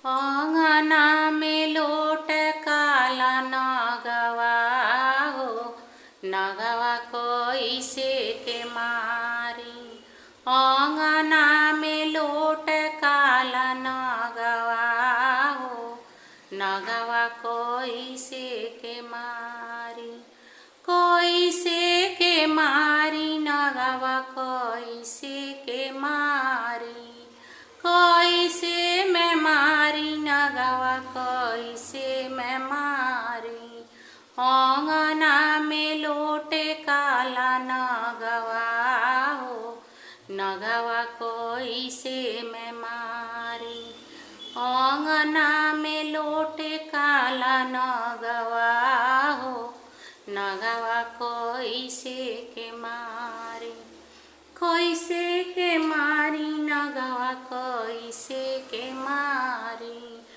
अंगना में लोट काला नगवा हो, नगवा कैसे के मारी। अंगना में लोट काला नगवा हो, नगवा कैसे के मारी। कैसे के मारी नगवा कैसे के मारी। कैसे मैं मारी नगवा कैसे मैं मारी। अंगना में लोटे काला नगवा हो, नगवा कैसे मैं मारी। अंगना में लोटे काला नगवा हो, नगवा कैसे के मारी। कैसे के मारी नगवा कैसे के मारी।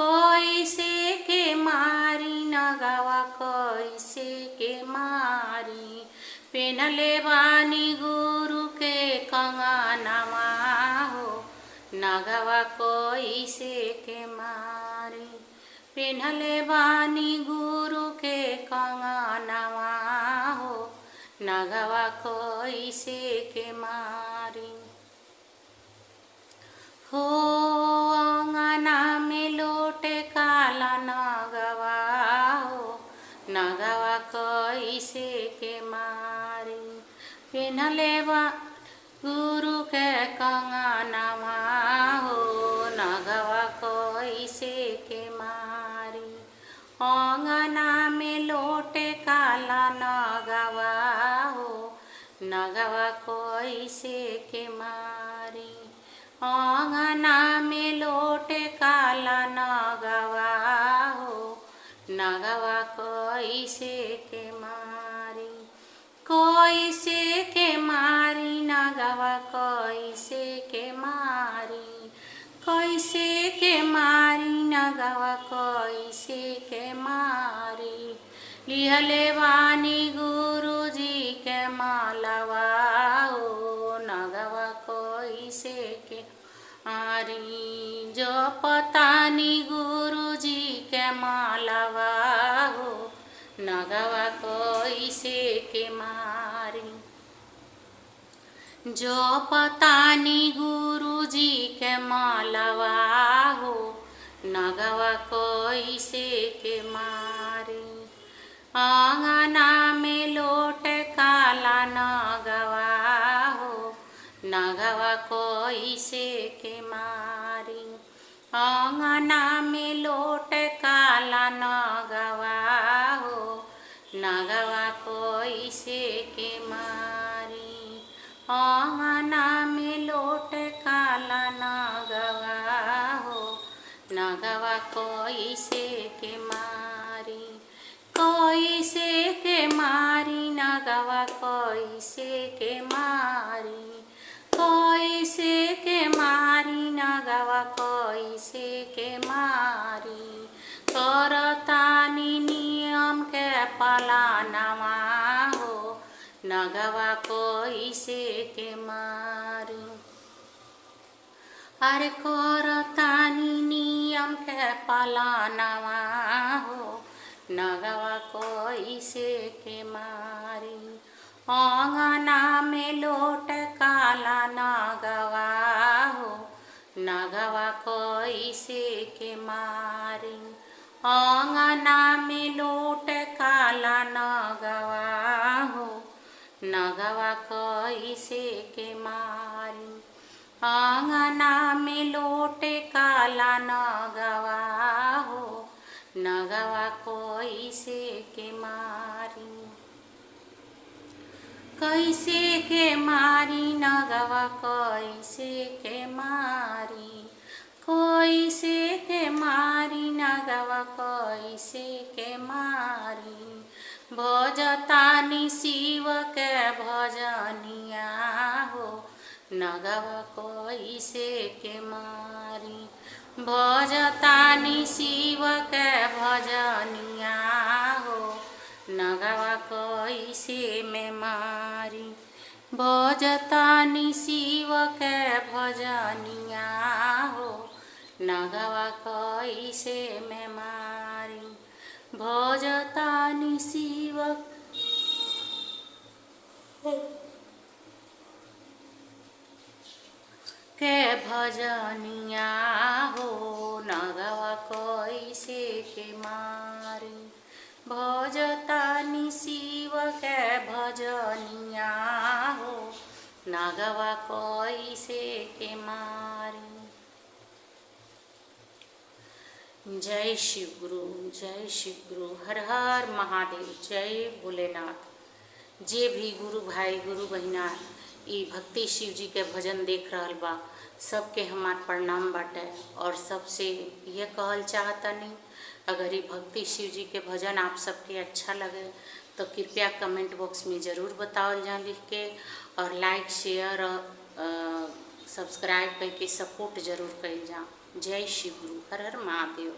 कैसे के मारी नगवा कैसे के मारी। पेनले बानी गुरु के कंगनवा हो, नगवा कैसे के मारी। पेनले बानी गुरु के कंगनवा हो, नगवा कैसे के मारी। हो अंगना में लोटे काला नगवा हो, नगवा कैसे के मारी। पेनले बा गुरु के कंगनवा हो, नगवा कैसे के मारी। अंगना में लोटे काला नगवा हो, नगवा कैसे के मारी। अंगना में लोटे काला नगवा हो, नगवा कैसे के मारी। कैसे के मारी नगवा कैसे के मारी। कैसे के मारी नगवा कैसे के मारी। लिहले बानी गुरु जी के मालवा हो, नगवा कैसे के मारी। जो पतानी गुरु जी के मालवा हो, नगवा कैसे के मारी। जो पतानी गुरु जी के मालवा हो, नगवा कैसे के मारी। अंगना में लोट काला नगवा हो, नगवा कैसे के मारी। अंगना में लोट काला नगवा हो, नगवा कैसे के मारी। अंगना में लोट काला नगवा हो, नगवा कैसे के मारी। कैसे के मारी नगवा कैसे के मारी। कैसे के मारी नगवा कैसे के मारी। करतानी नियम के पालनवा हो, नगवा कैसे के मारी। अरे करतानी नियम के पालनवा हो, नगवा कैसे के मारी। अंगना में लोट काला नगवा हो, नगवा कैसे के मारी। अंगना में लोट काला नगवा हो, नगवा कैसे के मारी। अंगना में लोट काला नगवा हो, नगवा कैसे के मारी। कैसे के मारी नगवा कैसे के मारी। कैसे के मारी नगवा कैसे के मारी। भजतानी शिव के भजनिया हो, नगवा कैसे के मारी। भजतानी शिव के भजनिया हो, नगवा कैसे में मारी। भजतानी शिव के भजनिया हो, नगवा कैसे मैं मारी। भजतानि शिव के भजनिया हो, नगवा कैसे के मारी। भजतानि शिव के भजनिया हो, नगवा कैसे के मारी। जय शिव गुरु, जय शिव गुरु, हर हर महादेव, जय भोलेनाथ। जे भी गुरु भाई गुरु बहिना ई भक्ति शिव जी के भजन देख रहल बा, सबके हमार प्रणाम बाटे। और सबसे ये कहल चाहतनी, अगर ये भक्ति शिव जी के भजन आप सबके अच्छा लगे तो कृपया कमेंट बॉक्स में ज़रूर बताओ जाए लिख के, और लाइक शेयर और सब्सक्राइब करके सपोर्ट जरूर कर जा। जय शिव गुरु, हर हर महादेव।